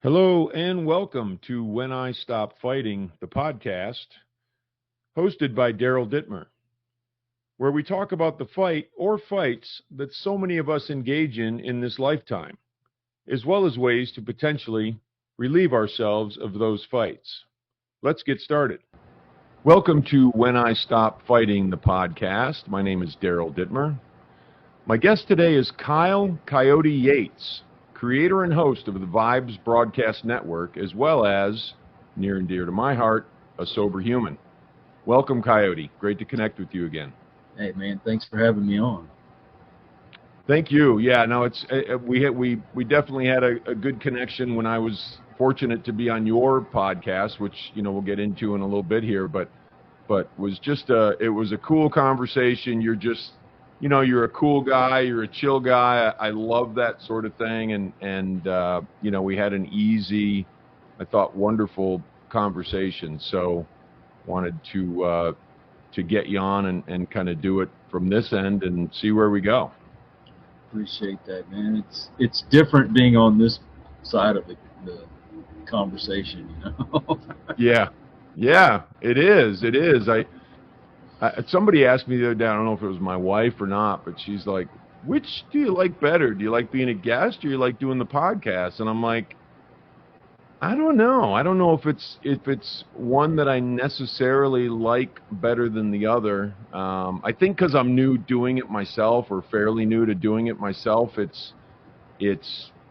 Hello and welcome to When I Stop Fighting, the podcast, hosted by Daryl Dittmer, where we talk about the fight or fights that so many of us engage in this lifetime, as well as ways to potentially relieve ourselves of those fights. Let's get started. Welcome to When I Stop Fighting, the podcast. My name is Daryl Dittmer. My guest today is Kyle Coyote Yates, creator and host of the Vibes Broadcast Network, as well as, near and dear to my heart, a sober human. Welcome, Coyote. Great to connect with you again. Hey, man, thanks for having me on. Thank you. Yeah, no, we definitely had a good connection when I was fortunate to be on your podcast, which we'll get into in a little bit here, but was just it was a cool conversation. You're a cool guy. You're a chill guy. I love that sort of thing. And we had an easy, I thought, wonderful conversation. So wanted to get you on and kind of do it from this end and see where we go. Appreciate that, man. It's different being on this side of the conversation, Yeah, it is. It is. Somebody asked me the other day, I don't know if it was my wife or not, but she's like, which do you like better? Do you like being a guest or you like doing the podcast? And I'm like, I don't know. I don't know if it's one that I necessarily like better than the other. I think because I'm new doing it myself, or fairly new to doing it myself,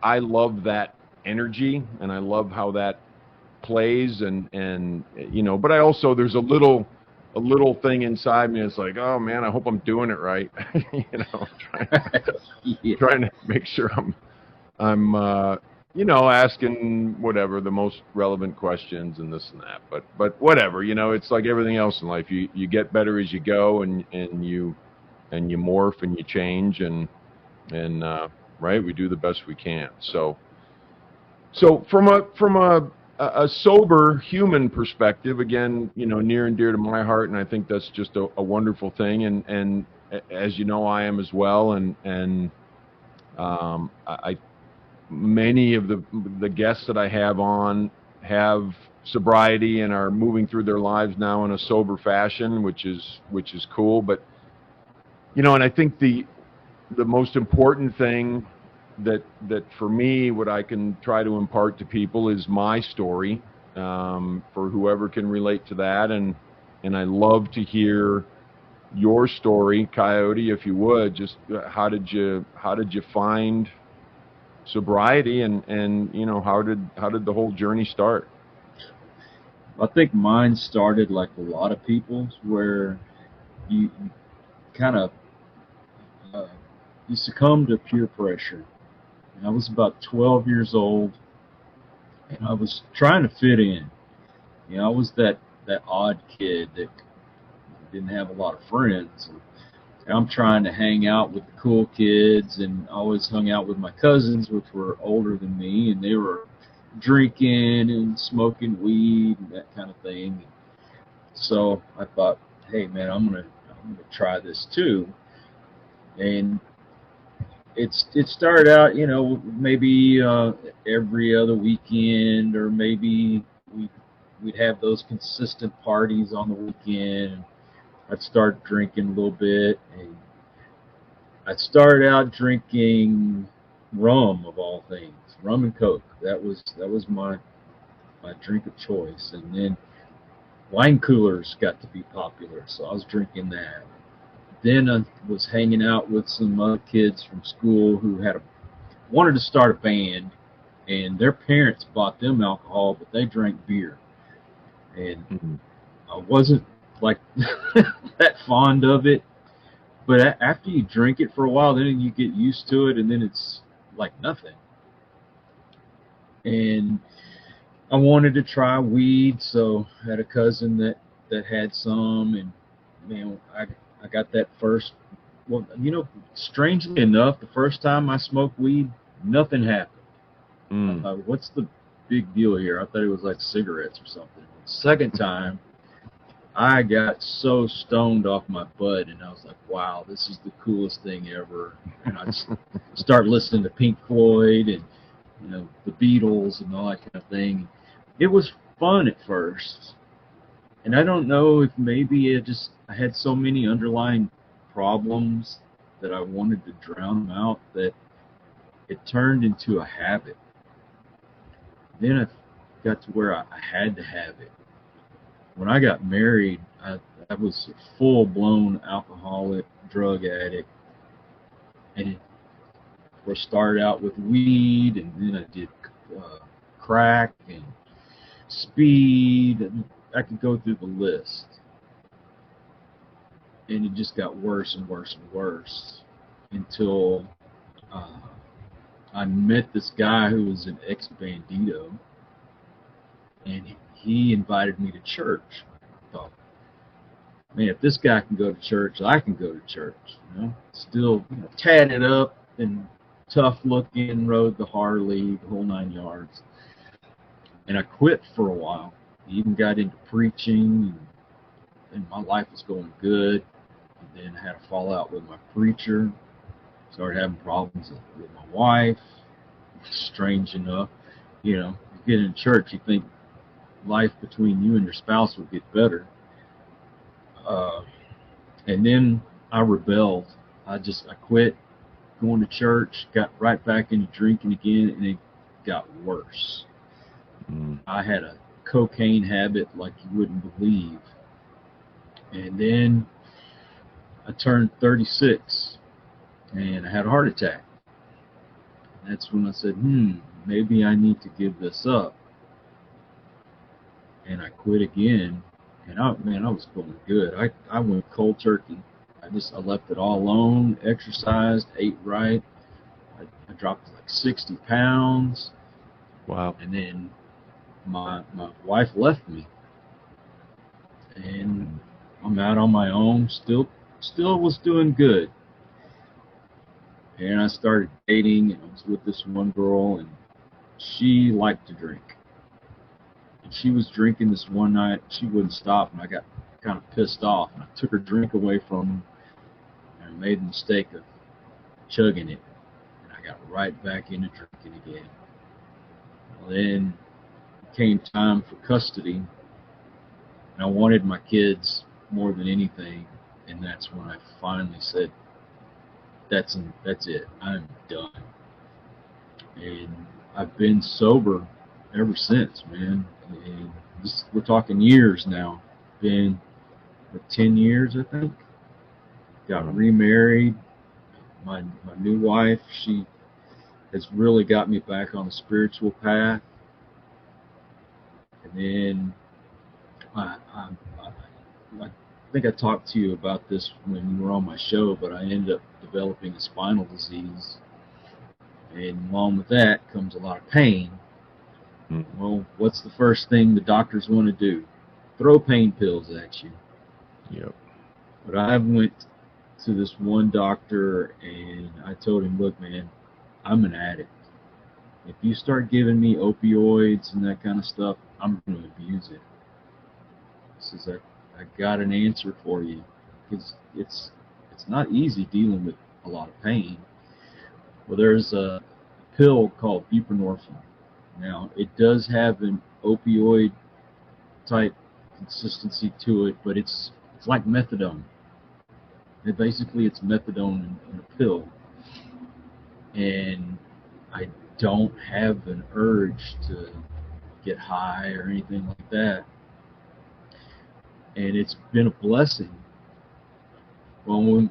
I love that energy and I love how that plays and but I also, there's a little thing inside me that's like, oh man, I hope I'm doing it right. Trying to make sure I'm asking whatever the most relevant questions and this and that. But whatever, it's like everything else in life. You get better as you go, and you morph and you change and right, we do the best we can. So from a sober human perspective, again, near and dear to my heart, and I think that's just a wonderful thing. And as you know, I am as well. And many of the guests that I have on have sobriety and are moving through their lives now in a sober fashion, which is cool. But and I think the most important thing that for me, what I can try to impart to people is my story, for whoever can relate to that, and I love to hear your story, Coyote, if you would. Just how did you find sobriety, and how did the whole journey start? I think mine started like a lot of people's, where you kind of you succumb to peer pressure. I was about 12 years old, and I was trying to fit in. I was that odd kid that didn't have a lot of friends. And I'm trying to hang out with the cool kids, and I always hung out with my cousins, which were older than me, and they were drinking and smoking weed and that kind of thing. So I thought, hey man, I'm gonna try this too. And it started out, maybe every other weekend, or maybe we'd have those consistent parties on the weekend. I'd start drinking a little bit, and I started out drinking rum, of all things, rum and Coke. That was my drink of choice. And then wine coolers got to be popular, so I was drinking that. Then I was hanging out with some other kids from school who wanted to start a band, and their parents bought them alcohol, but they drank beer. And I wasn't like that fond of it, but after you drink it for a while, then you get used to it, and then it's like nothing. And I wanted to try weed, so I had a cousin that had some, and man, I got that first. Well, strangely enough, the first time I smoked weed, nothing happened. I thought, what's the big deal here? I thought it was like cigarettes or something. Second time, I got so stoned off my butt, and I was like, wow, this is the coolest thing ever. And I start listening to Pink Floyd, and the Beatles and all that kind of thing. It was fun at first, and I don't know if maybe I had so many underlying problems that I wanted to drown them out that it turned into a habit. Then I got to where I had to have it. When I got married, I was a full-blown alcoholic, drug addict, and I started out with weed, and then I did crack and speed, and I could go through the list. And it just got worse and worse and worse until I met this guy who was an ex-bandito, and he invited me to church. I thought, man, if this guy can go to church, I can go to church. Still tatted up and tough looking, rode the Harley, the whole 9 yards. And I quit for a while. I even got into preaching, and my life was going good. And then I had a fallout with my preacher. Started having problems with my wife. Strange enough, you get in church, you think life between you and your spouse will get better. And then I rebelled. I quit going to church, got right back into drinking again, and it got worse. I had a cocaine habit like you wouldn't believe. And then I turned 36, and I had a heart attack. That's when I said, maybe I need to give this up. And I quit again. And I was going good. I went cold turkey. I left it all alone, exercised, ate right. I dropped like 60 pounds. Wow. And then my wife left me. And I'm out on my own, still was doing good. And I started dating, and I was with this one girl, and she liked to drink. And she was drinking this one night, she wouldn't stop, and I got kind of pissed off, and I took her drink away from her, and I made the mistake of chugging it, and I got right back into drinking again. Well, then it came time for custody, and I wanted my kids more than anything, and that's when I finally said, that's it, I'm done. And I've been sober ever since, man. And we're talking years now. Been 10 years, I think. Got remarried. My new wife, she has really got me back on the spiritual path. And then I think I talked to you about this when you were on my show, but I ended up developing a spinal disease. And along with that comes a lot of pain. Well, what's the first thing the doctors want to do? Throw pain pills at you. Yep. But I went to this one doctor, and I told him, look, man, I'm an addict. If you start giving me opioids and that kind of stuff, I'm going to abuse it. He says, I got an answer for you. Because it's not easy dealing with a lot of pain. Well, there's a pill called buprenorphine. Now, it does have an opioid type consistency to it, but it's like methadone. Basically, it's methadone in a pill. And I don't have an urge to get high or anything like that. And it's been a blessing. Well, when we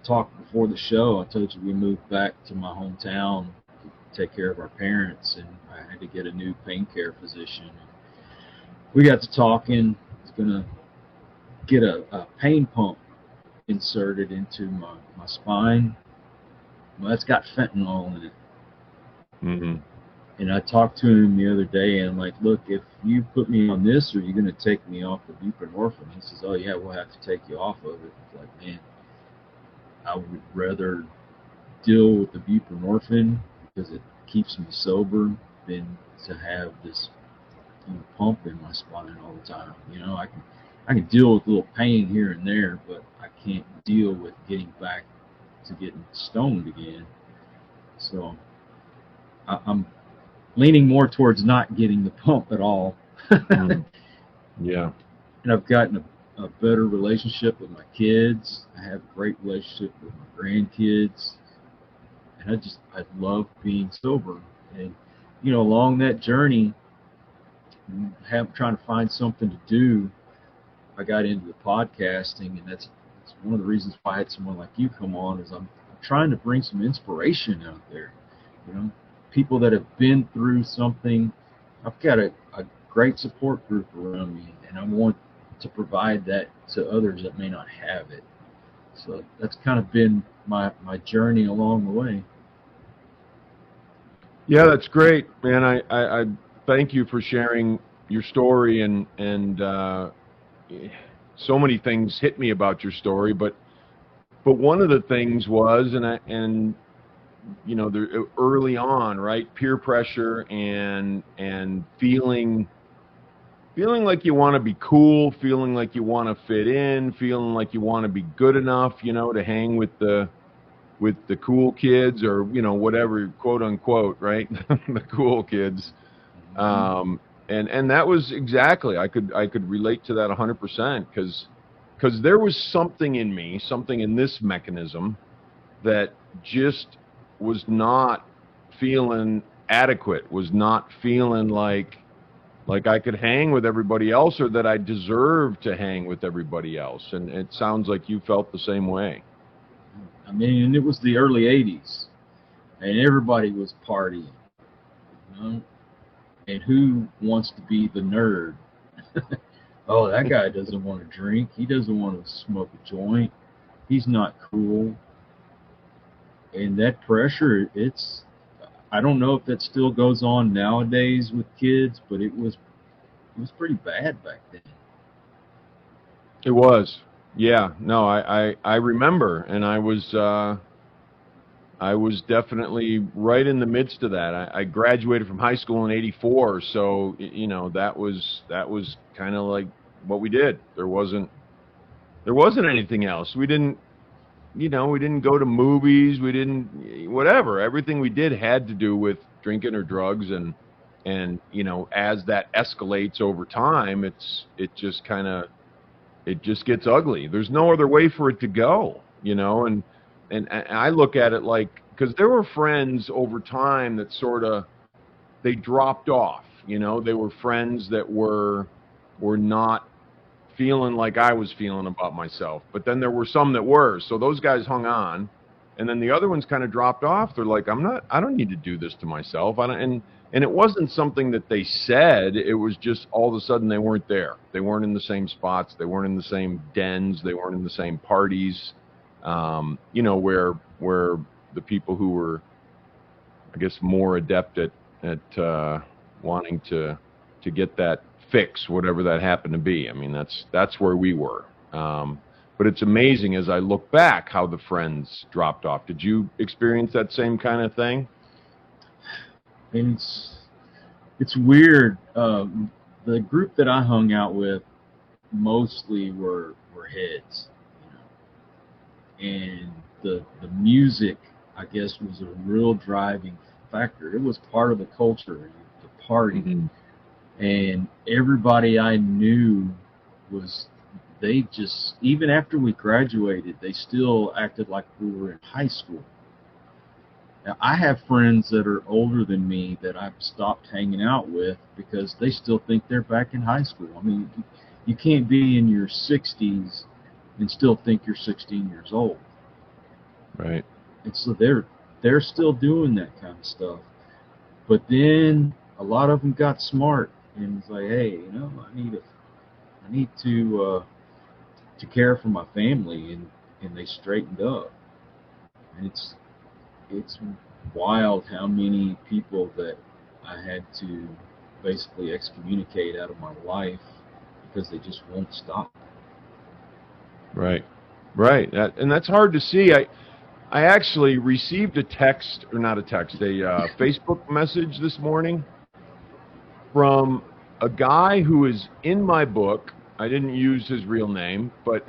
talked before the show, I told you we moved back to my hometown to take care of our parents, and I had to get a new pain care physician. We got to talking. I was going to get a pain pump inserted into my spine. Well, that's got fentanyl in it. Mm-hmm. And I talked to him the other day, and I'm like, look, if you put me on this, are you going to take me off the buprenorphine? He says, oh, yeah, we'll have to take you off of it. It's like, man, I would rather deal with the buprenorphine because it keeps me sober than to have this pump in my spine all the time. I can deal with a little pain here and there, but I can't deal with getting back to getting stoned again. So I'm leaning more towards not getting the pump at all. Mm. Yeah. And I've gotten a better relationship with my kids. I have a great relationship with my grandkids. And I love being sober. And, along that journey, trying to find something to do, I got into the podcasting, and that's one of the reasons why I had someone like you come on. Is I'm trying to bring some inspiration out there. People that have been through something. I've got a great support group around me, and I want to provide that to others that may not have it. So that's kind of been my journey along the way. Yeah, that's great, man. I thank you for sharing your story, and so many things hit me about your story, but one of the things was, and early on, right, peer pressure and feeling like you want to be cool, feeling like you want to fit in, feeling like you want to be good enough, to hang with the cool kids, or whatever, quote unquote, right? The cool kids. And that was exactly, I could relate to that 100%, because there was something in me, something in this mechanism that just was not feeling adequate, was not feeling like I could hang with everybody else, or that I deserved to hang with everybody else. And it sounds like you felt the same way. I mean, it was the early 80s, and everybody was partying, and who wants to be the nerd? Oh, that guy doesn't want to drink. He doesn't want to smoke a joint. He's not cool. And that pressure, I don't know if that still goes on nowadays with kids, but it was pretty bad back then. It was. Yeah. No, I remember, and I was definitely right in the midst of that. I graduated from high school in '84, so that was kind of like what we did. There wasn't anything else. We didn't go to movies. We didn't, whatever. Everything we did had to do with drinking or drugs, and as that escalates over time, it just gets ugly. There's no other way for it to go, and I look at it like, because there were friends over time that sort of, they dropped off. They were friends that were not feeling like I was feeling about myself. But then there were some that were. So those guys hung on, and then the other ones kind of dropped off. They're like, I don't need to do this to myself. And it wasn't something that they said. It was just all of a sudden they weren't there. They weren't in the same spots. They weren't in the same dens. They weren't in the same parties. Where the people who were, I guess, more adept at wanting to get that fix, whatever that happened to be. I mean, that's where we were. But it's amazing as I look back how the friends dropped off. Did you experience that same kind of thing? And it's weird. The group that I hung out with mostly were heads, and the music, I guess, was a real driving factor. It was part of the culture, the party. Mm-hmm. And everybody I knew they just, even after we graduated, they still acted like we were in high school. Now, I have friends that are older than me that I've stopped hanging out with because they still think they're back in high school. I mean, you can't be in your 60s and still think you're 16 years old. Right. And so they're still doing that kind of stuff. But then a lot of them got smart and was like, hey, I need to care for my family, and they straightened up. And it's wild how many people that I had to basically excommunicate out of my life because they just won't stop. Right. And that's hard to see. I actually received a text, or not a text, a Facebook message this morning from a guy who is in my book. I didn't use his real name, but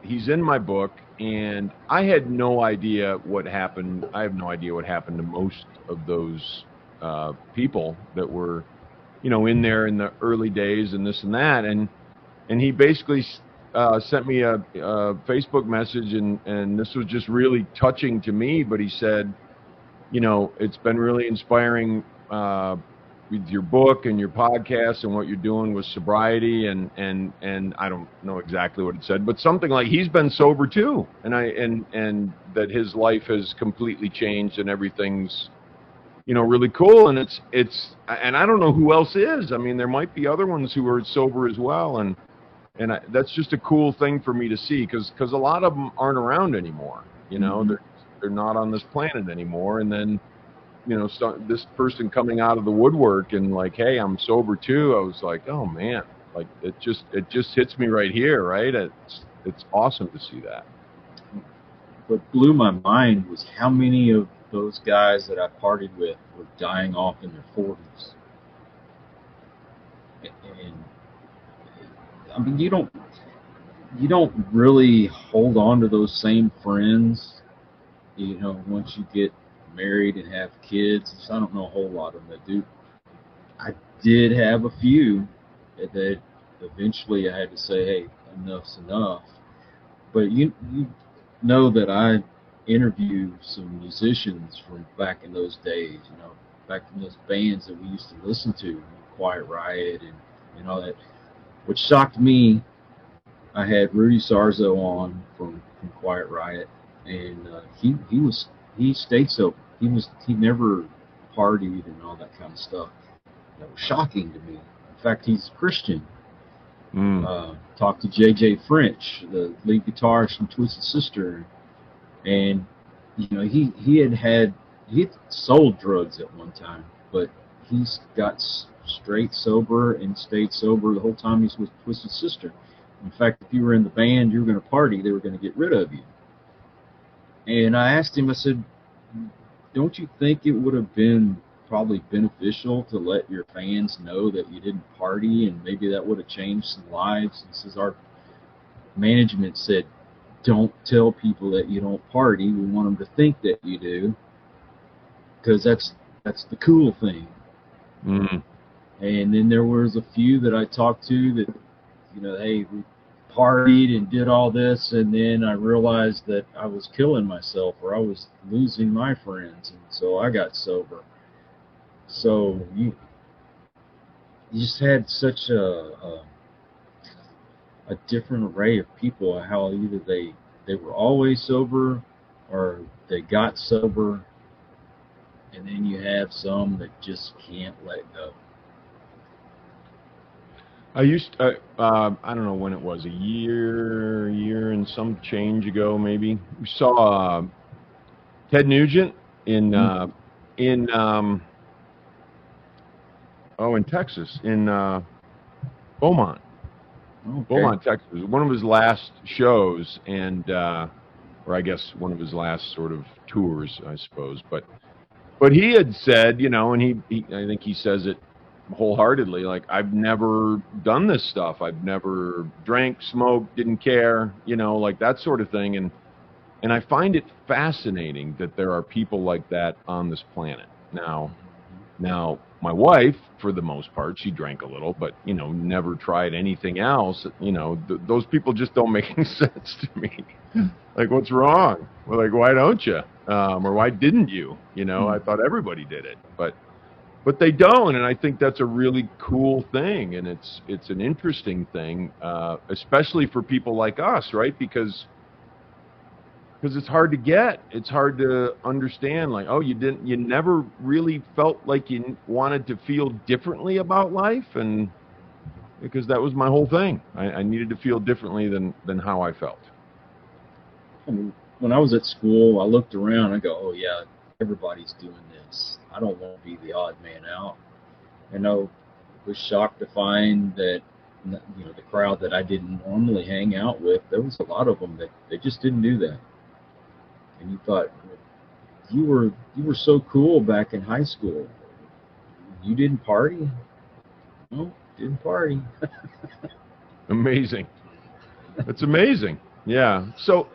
he's in my book, and I had no idea what happened. I have no idea what happened to most of those people that were, in there in the early days and this and that. And he basically sent me a Facebook message, and this was just really touching to me. But he said, it's been really inspiring with your book and your podcast and what you're doing with sobriety, and I don't know exactly what it said, but something like he's been sober too, and that his life has completely changed and everything's really cool. And and I don't know who else is. I mean, there might be other ones who are sober as well, and that's just a cool thing for me to see, because a lot of them aren't around anymore. They're not on this planet anymore. And then this person coming out of the woodwork and like, hey, I'm sober too. I was like, oh man, like it just hits me right here, right? It's awesome to see that. What blew my mind was how many of those guys that I partied with were dying off in their 40s. And I mean, you don't really hold on to those same friends, once you get married and have kids. I don't know a whole lot of them that do. I did have a few that eventually I had to say, hey, enough's enough. But you know that I interview some musicians from back in those days, back in those bands that we used to listen to, Quiet Riot and all that. Which shocked me, I had Rudy Sarzo on from Quiet Riot, and he stayed sober. He never partied and all that kind of stuff. That was shocking to me. In fact, he's Christian. Talked to J.J. French, the lead guitarist from Twisted Sister, and he had sold drugs at one time, but he's got straight sober and stayed sober the whole time he's with Twisted Sister. In fact, if you were in the band, you were going to party, they were going to get rid of you. And I asked him, I said, don't you think it would have been probably beneficial to let your fans know that you didn't party, and maybe that would have changed some lives? He says, our management said, don't tell people that you don't party. We want them to think that you do, because that's the cool thing. Mm-hmm. And then there was a few that I talked to that, hey, we partied and did all this, and then I realized that I was killing myself, or I was losing my friends, and so I got sober. So you just had such a different array of people, how either they were always sober or they got sober, and then you have some that just can't let go. I I don't know when it was, a year and some change ago, maybe. We saw Ted Nugent in Texas, in Beaumont. Okay. Beaumont, Texas. One of his last shows, and or I guess one of his last sort of tours, I suppose. But he had said, and he I think he says it wholeheartedly, like, I've never done this stuff. I've never drank, smoked, didn't care, like that sort of thing. And I find it fascinating that there are people like that on this planet. Now, my wife, for the most part, she drank a little, but, never tried anything else. Those people just don't make any sense to me. Like, what's wrong? Well, like, why don't you? Or why didn't you? I thought everybody did it, but they don't. And I think that's a really cool thing. And it's an interesting thing, especially for people like us, right? Because it's hard to get. It's hard to understand, like, oh, you never really felt like you wanted to feel differently about life. And because that was my whole thing. I needed to feel differently than how I felt. I mean, when I was at school, I looked around, I go, oh yeah, everybody's doing this. I don't want to be the odd man out. And I was shocked to find that, the crowd that I didn't normally hang out with, there was a lot of them that they just didn't do that. And you thought, you were so cool back in high school. You didn't party? No, didn't party. Amazing. It's amazing. Yeah. So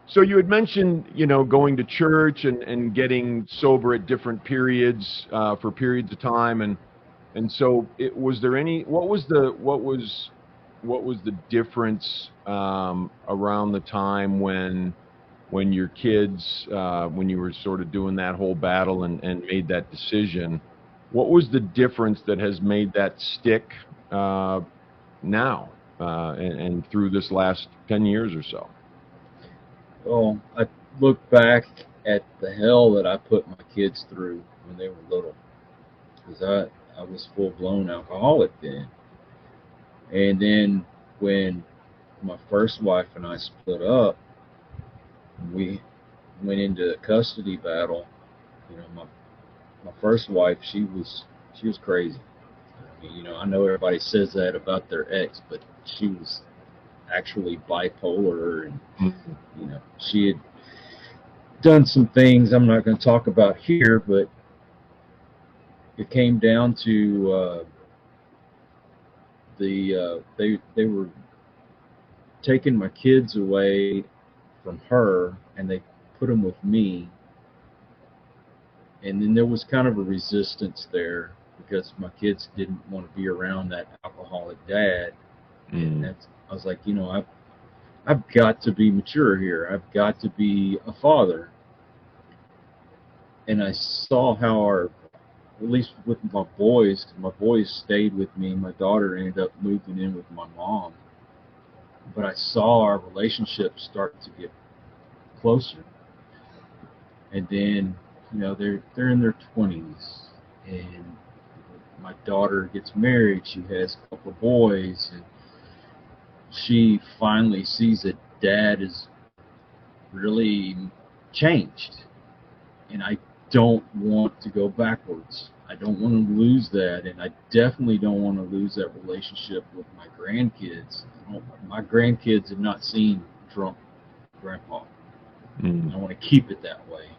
So you had mentioned, going to church and getting sober at different periods for periods of time, and so was there any? What was the difference around the time when your kids when you were sort of doing that whole battle and made that decision? What was the difference that has made that stick now and through this last 10 years or so? Well, I look back at the hell that I put my kids through when they were little, because I was full blown alcoholic then. And then when my first wife and I split up, we went into a custody battle. My first wife, she was crazy. I mean, I know everybody says that about their ex, but she was actually bipolar, and she had done some things I'm not going to talk about here, but it came down to they were taking my kids away from her, and they put them with me. And then there was kind of a resistance there because my kids didn't want to be around that alcoholic dad. And I was like, I've got to be mature here. I've got to be a father. And I saw how at least with my boys, 'cause my boys stayed with me. My daughter ended up moving in with my mom. But I saw our relationship start to get closer. And then, they're in their 20s, and my daughter gets married. She has a couple of boys, and she finally sees that dad is really changed. And I don't want to go backwards. I don't want to lose that, and I definitely don't want to lose that relationship with my grandkids. My grandkids have not seen drunk grandpa. I want to keep it that way.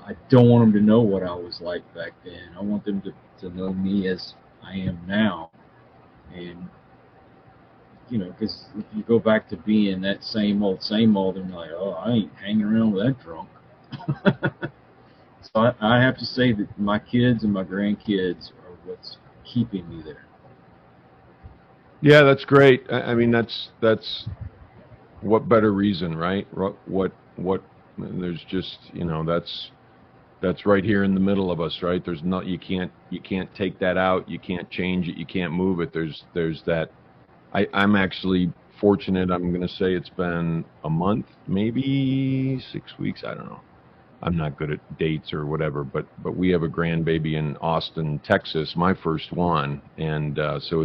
I don't want them to know what I was like back then. I want them to know me as I am now. And, because if you go back to being that same old, and you're like, oh, I ain't hanging around with that drunk. So I have to say that my kids and my grandkids are what's keeping me there. Yeah, that's great. I mean, that's what better reason, right? What there's just, that's right here in the middle of us, right? There's not, you can't take that out, you can't change it, you can't move it. There's that. I'm actually fortunate. I'm going to say it's been a month, maybe 6 weeks. I don't know. I'm not good at dates or whatever, but we have a grandbaby in Austin, Texas, my first one, and so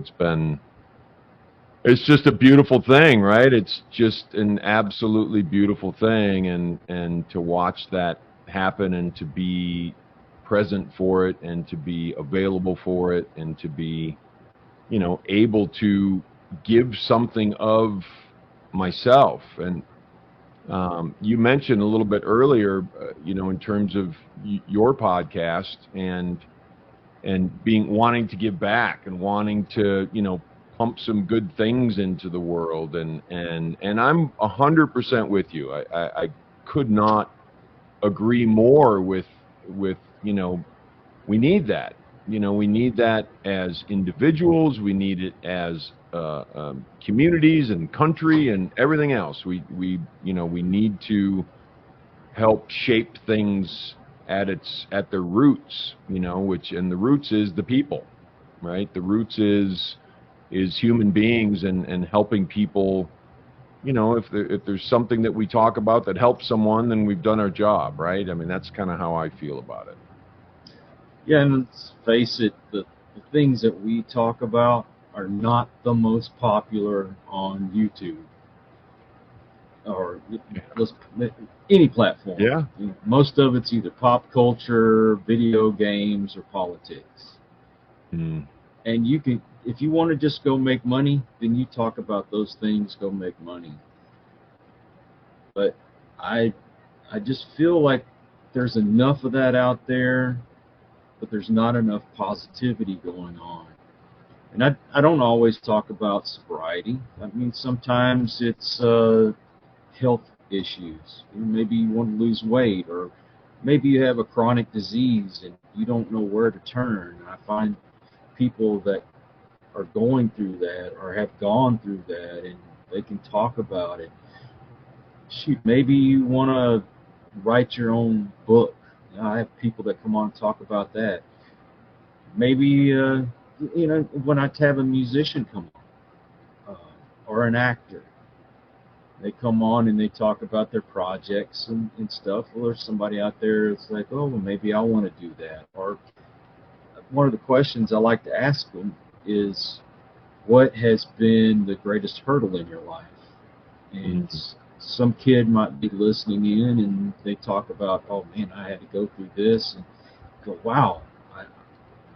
it's just a beautiful thing, right? It's just an absolutely beautiful thing, and to watch that happen and to be present for it and to be available for it and to be, able to give something of myself. And you mentioned a little bit earlier, in terms of your podcast and wanting to give back and wanting to, pump some good things into the world. And I'm 100% with you. I could not agree more with, we need that. We need that as individuals. We need it as communities and country and everything else. We need to help shape things at their roots. And the roots is the people, right? The roots is human beings and helping people. If there's something that we talk about that helps someone, then we've done our job, right? I mean, that's kind of how I feel about it. Yeah, and let's face it, the things that we talk about are not the most popular on YouTube or any platform. Yeah. Most of it's either pop culture, video games, or politics. And you can, if you want to just go make money, then you talk about those things, go make money. But I just feel like there's enough of that out there, but there's not enough positivity going on. And I don't always talk about sobriety. I mean, sometimes it's health issues. Maybe you want to lose weight, or maybe you have a chronic disease and you don't know where to turn. I find people that are going through that or have gone through that, and they can talk about it. Shoot, maybe you want to write your own book. I have people that come on and talk about that. Maybe when I have a musician come on, or an actor, they come on and they talk about their projects and stuff. Well, there's somebody out there that's like, oh, well, maybe I want to do that. Or one of the questions I like to ask them is, what has been the greatest hurdle in your life? And some kid might be listening in and they talk about, oh man, I had to go through this, and go, wow,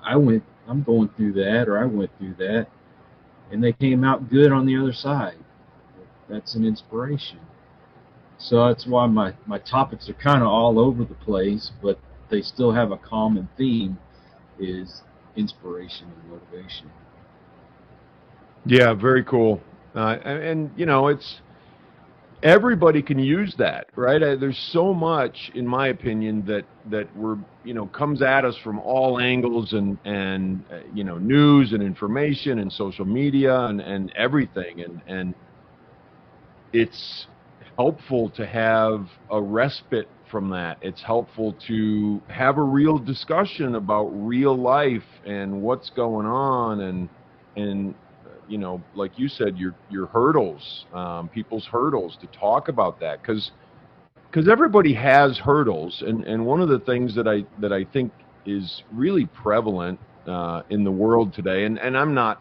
I'm going through that, or I went through that, and they came out good on the other side. That's an inspiration. So that's why my topics are kind of all over the place, but they still have a common theme, is inspiration and motivation. Yeah, very cool. And it's everybody can use that, right? There's so much, in my opinion, that we're comes at us from all angles, and news and information and social media and everything, and it's helpful to have a respite from that. It's helpful to have a real discussion about real life and what's going on, and like you said, your hurdles, people's hurdles, to talk about that, because everybody has hurdles, and one of the things that I think is really prevalent in the world today, and I'm not,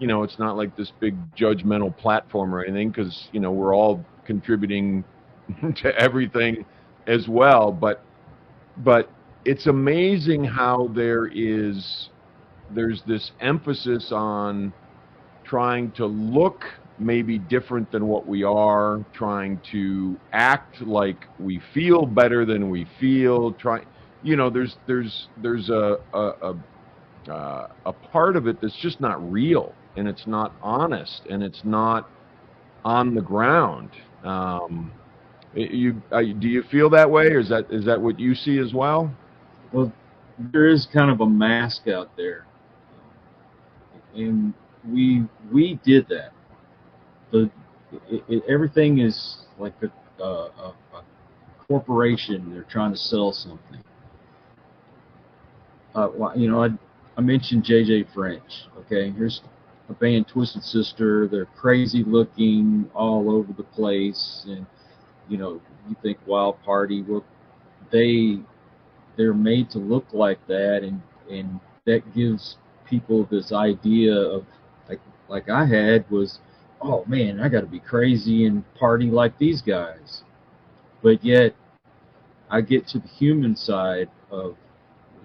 it's not like this big judgmental platform or anything, because we're all contributing to everything as well, but it's amazing how there's this emphasis on trying to look maybe different than what we are, trying to act like we feel better than we feel. There's a part of it that's just not real, and it's not honest, and it's not on the ground. Do you feel that way, or is that what you see as well? Well, there is kind of a mask out there, and we did that. Everything is like a corporation. They're trying to sell something. I mentioned J.J. French. Okay, here's a band, Twisted Sister. They're crazy looking, all over the place, and you think Wild Party. Well, they're made to look like that, and that gives people this idea of, like I had, was, oh man, I got to be crazy and party like these guys. But yet I get to the human side of,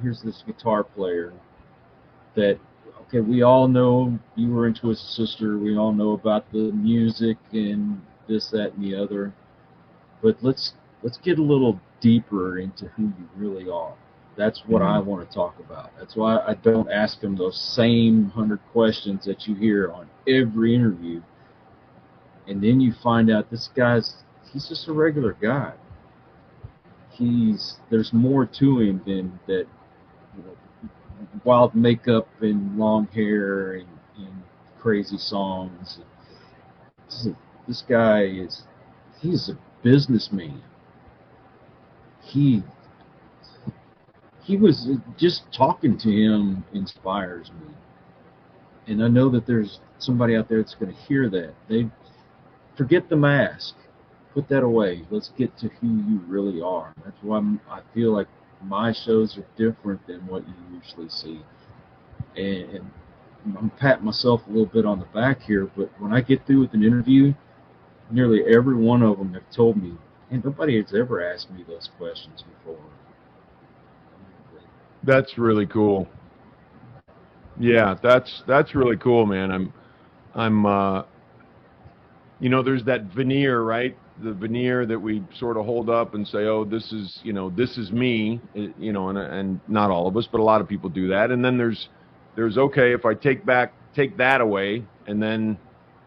here's this guitar player that, okay, we all know you were into a sister, we all know about the music and this, that, and the other, but let's get a little deeper into who you really are. That's what I want to talk about. That's why I don't ask them those same 100 questions that you hear on every interview. And then you find out he's just a regular guy. There's more to him than that, wild makeup and long hair and crazy songs. This guy he's a businessman. He was, just talking to him inspires me. And I know that there's somebody out there that's going to hear that. They forget the mask. Put that away. Let's get to who you really are. That's why I feel like my shows are different than what you usually see. And I'm patting myself a little bit on the back here, but when I get through with an interview, nearly every one of them have told me, and nobody has ever asked me those questions before. That's really cool. Yeah, that's really cool, man. I'm there's that veneer, right? The veneer that we sort of hold up and say, oh, this is me, and not all of us, but a lot of people do that. And then there's okay, if I take that away, and then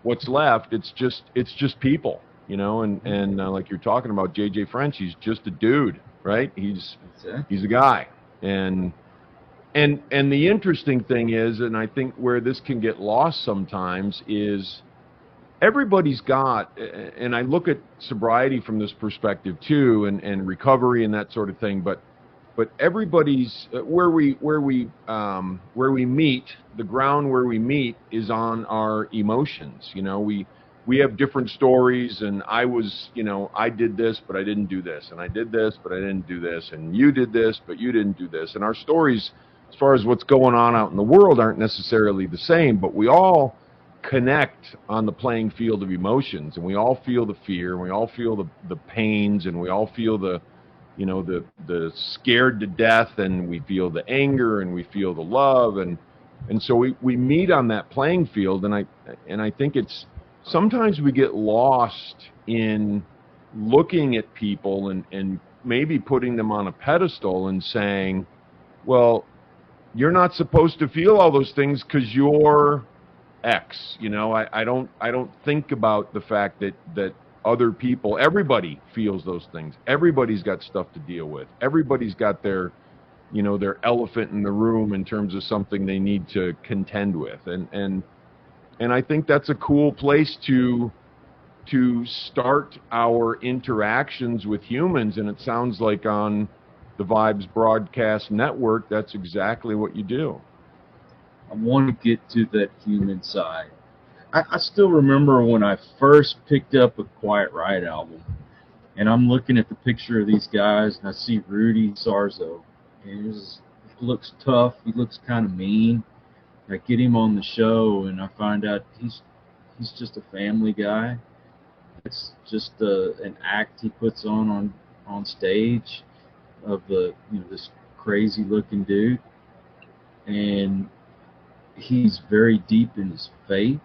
what's left, it's just people. and like you're talking about J.J. French, he's just a dude, right? He's Exactly. a guy, and the interesting thing is, and I think where this can get lost sometimes is everybody's got, and I look at sobriety from this perspective too, and recovery and that sort of thing, but everybody's where we meet, the ground where we meet is on our emotions. We have different stories, and I did this but I didn't do this, and I did this but I didn't do this, and you did this but you didn't do this, and our stories as far as what's going on out in the world aren't necessarily the same, but we all connect on the playing field of emotions, and we all feel the fear, and we all feel the pains, and we all feel the scared to death, and we feel the anger, and we feel the love, and so we meet on that playing field, and I think it's sometimes we get lost in looking at people and maybe putting them on a pedestal and saying, well, you're not supposed to feel all those things because you're X. I don't think about the fact that other people, everybody feels those things. Everybody's got stuff to deal with. Everybody's got their elephant in the room in terms of something they need to contend with. And I think that's a cool place to start our interactions with humans, and it sounds like on the Vibes Broadcast Network, that's exactly what you do. I want to get to that human side. I still remember when I first picked up a Quiet Riot album, and I'm looking at the picture of these guys, and I see Rudy Sarzo, and he looks tough, he looks kind of mean. I get him on the show, and I find out he's just a family guy. It's just an act he puts on stage of this crazy looking dude, and he's very deep in his faith.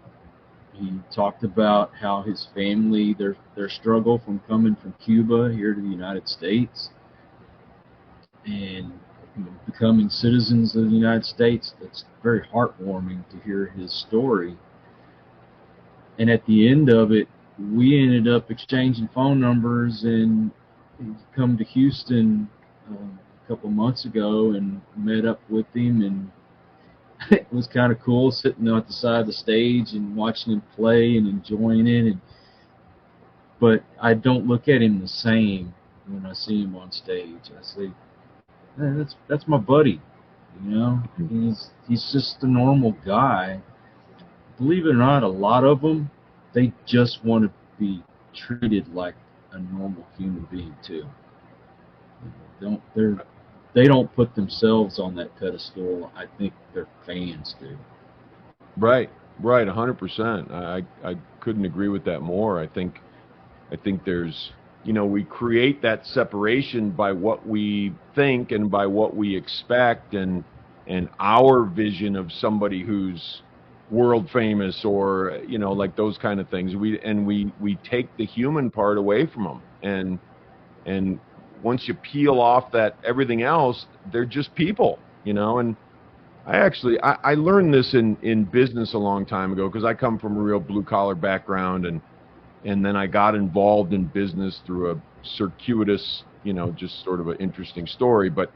He talked about how his family, their struggle from coming from Cuba here to the United States and becoming citizens of the United States. That's very heartwarming to hear his story. And at the end of it, we ended up exchanging phone numbers, and he come to Houston a couple months ago and met up with him, and it was kind of cool sitting at the side of the stage and watching him play and enjoying it. But I don't look at him the same when I see him on stage. I say, hey, that's my buddy. He's just a normal guy. Believe it or not, a lot of them, they just want to be treated like a normal human being too. They don't put themselves on that pedestal. I think their fans do. Right, 100%. I couldn't agree with that more. I think there's, we create that separation by what we think and by what we expect, and our vision of somebody who's world famous, or like those kind of things. We take the human part away from them, and once you peel off that everything else, they're just people, and I learned this in business a long time ago, because I come from a real blue collar background, and then I got involved in business through a circuitous, just sort of an interesting story. But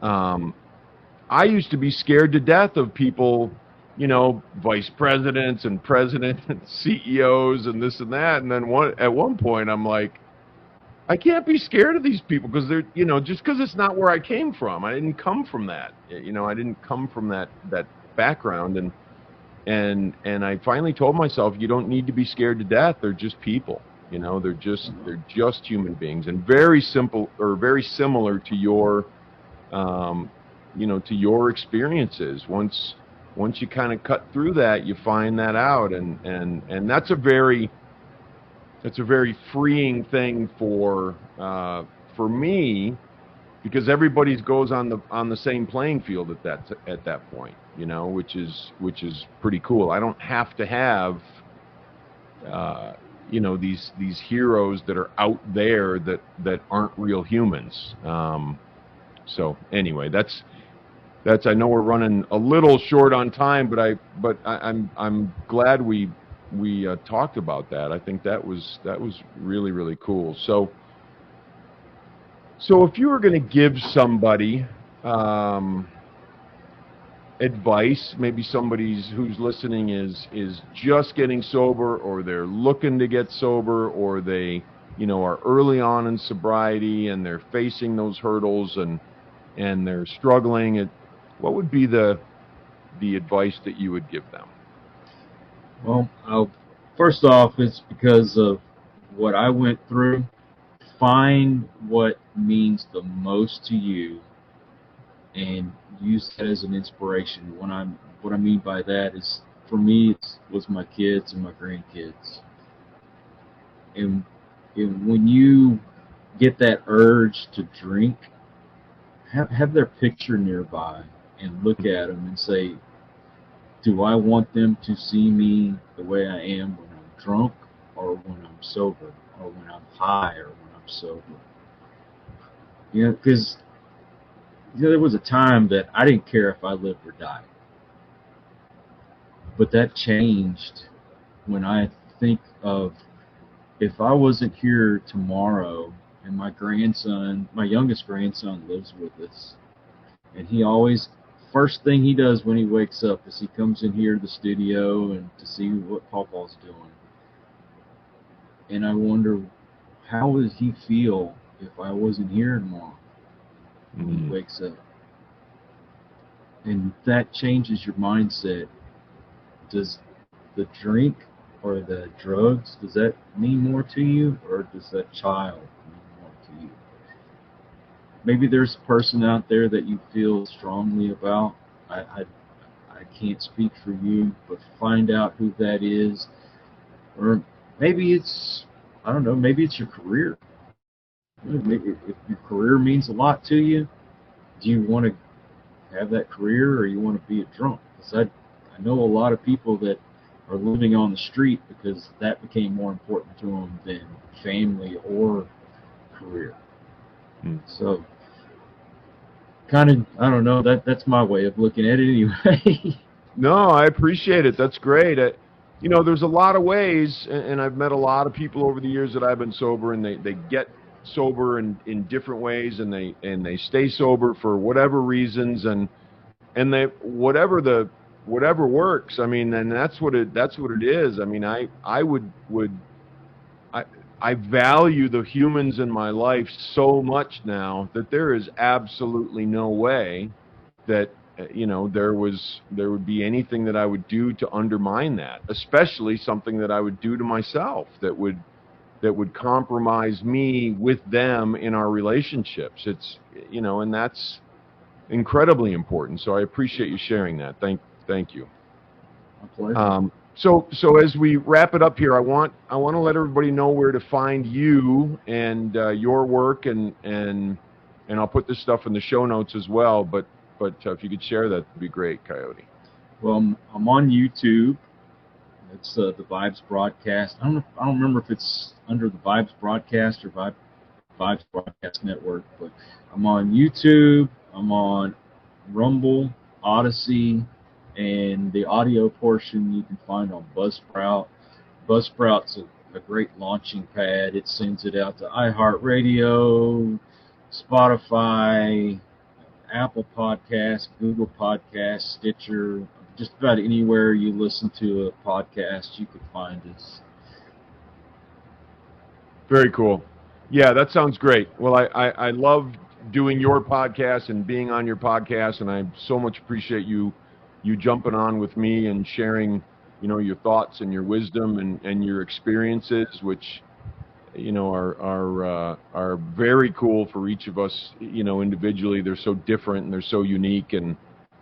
I used to be scared to death of people, vice presidents and presidents and CEOs and this and that. And then at one point, I'm like, I can't be scared of these people, because they're, just because it's not where I came from. I didn't come from that. I didn't come from that background. And I finally told myself, you don't need to be scared to death. They're just people. They're just human beings, and very simple, or very similar to your to your experiences. Once you kind of cut through that, you find that out, and that's a very freeing thing for me, because everybody goes on the same playing field at that point, which is pretty cool. I don't have to have these heroes that are out there that aren't real humans. So anyway, that's I know we're running a little short on time, but I'm glad we talked about that. I think that was really, really cool. So if you were going to give somebody advice, maybe somebody's who's listening is just getting sober, or they're looking to get sober, or they are early on in sobriety and they're facing those hurdles and they're struggling, what would be the advice that you would give them? Well, first off, it's because of what I went through. Find what means the most to you and use that as an inspiration. What I mean by that is, for me, it was my kids and my grandkids. And when you get that urge to drink, have their picture nearby and look at them and say, do I want them to see me the way I am when I'm drunk, or when I'm sober, or when I'm high, or when I'm sober? Because there was a time that I didn't care if I lived or died. But that changed when I think of, if I wasn't here tomorrow, and my youngest grandson lives with us, and he always, first thing he does when he wakes up is he comes in here to the studio and to see what Pawpaw's doing. And I wonder, how would he feel if I wasn't here tomorrow when he wakes up? And that changes your mindset. Does the drink or the drugs, does that mean more to you, or does that child mean more to you? Maybe there's a person out there that you feel strongly about. I can't speak for you, but find out who that is. Or maybe it's, I don't know, maybe it's your career. Maybe if your career means a lot to you, do you want to have that career, or you want to be a drunk? Because I know a lot of people that are living on the street because that became more important to them than family or career. So, kind of, I don't know, that's my way of looking at it anyway. No, I appreciate it. That's great. There's a lot of ways, and I've met a lot of people over the years that I've been sober, and they get sober in different ways, and they stay sober for whatever reasons, and they whatever works. I mean, and that's what it is. I mean, I value the humans in my life so much now that there is absolutely no way that there would be anything that I would do to undermine that, especially something that I would do to myself that would compromise me with them in our relationships. It's and that's incredibly important. So I appreciate you sharing that. Thank you. My pleasure. So as we wrap it up here, I want to let everybody know where to find you and your work, and I'll put this stuff in the show notes as well. But if you could share that, would be great, Coyote. Well, I'm on YouTube. It's the Vibes Broadcast. I don't remember if it's under the Vibes Broadcast or Vibes Broadcast Network, but I'm on YouTube. I'm on Rumble, Odyssey, and the audio portion you can find on Buzzsprout. Buzzsprout's a great launching pad. It sends it out to iHeartRadio, Spotify, Apple Podcasts, Google Podcasts, Stitcher, just about anywhere you listen to a podcast, you can find us. Very cool. Yeah, that sounds great. Well, I love doing your podcast and being on your podcast, and I so much appreciate you jumping on with me and sharing, your thoughts and your wisdom and your experiences, which, are very cool for each of us, individually. They're so different and they're so unique, and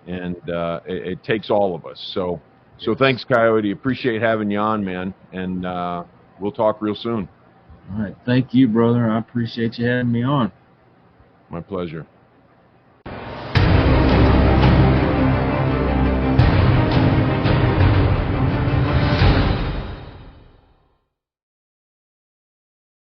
it takes all of us. So thanks, Coyote. Appreciate having you on, man, and we'll talk real soon. All right. Thank you, brother. I appreciate you having me on. My pleasure.